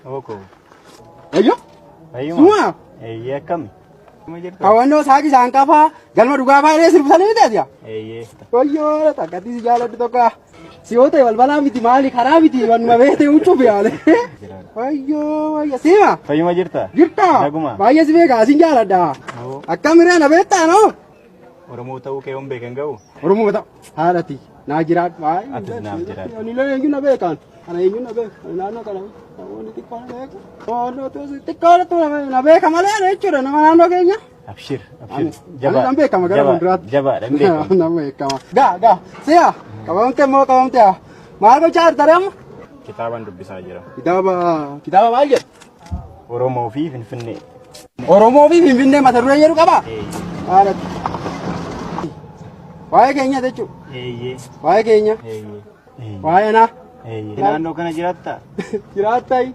Oko. Ayyo. Ayyo. Suma. Akkami. Kawanno saaki sankafa galma dhugaa faayee sirbisanii miteetiya. Ayyo takkatti si jaaladhu tokko. Siyoota balbalaa miti maali karaa miti wanuma beete huccuuf yaale. Ayyo ayya sima. Fayyuma jirta? Jirta. Naguma. Baay'ee si beekaa asin jaaladha. Akkamiree na beektaa noo? Oromoo ta'uu kee hin beekan ga'u? Oromoo ta'u haadhati naa jiraadhu. Atis naaf jiraadhu. Ani illee eenyu na beekan. Ana eenyu na beeku. Naannoo kana namoonni xiqqoo na beeku. Xiqqoo na beeka malee jechuudha nama naannoo keenya. Abshir. Jabaa. Nama beekama gara fuulduraatti. Jabaadha hin beekamu. Nama beekama. Gaa si'a qabamtee moo qabamtee maal gochaa jirta reema? Kitaaban dubbisaa jira. Kitaaba maal jedhu? Oromoo fi Finfinnee. Oromoo fi Finfinnee mata duree jedhu qaba? Haadhati. Waa'ee keenya jechuudha. Waa'ee keenya. Waa'ee naa. Naannoo kana jiraatta? Jiraattai.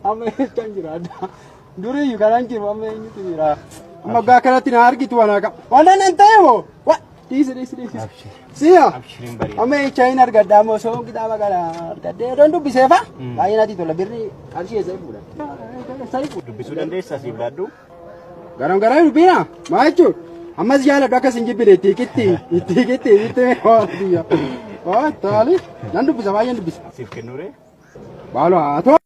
Amma echaan jiraadha. Durii kanan jiru amma eenyutu jira. Amma gaa kanatti na argitu waan akka. Waan nan ta'e moo? Wa dhiisi. Si'a. Amma echaa hin argadda ammoo soon kitaaba kana argaddee don dubbiseefa. Baay'ee natti tola birri qarshii eessa fuudha. Dubbisuu dandeessaa siif laaddu? Garaa dubbina maa jechuun ammas jaaladhu akkas hin jibbine itti waan biyya. Waa taali nan dubbisa baay'een dubbisa. Siif kennuure? Baaloo haa ta'u.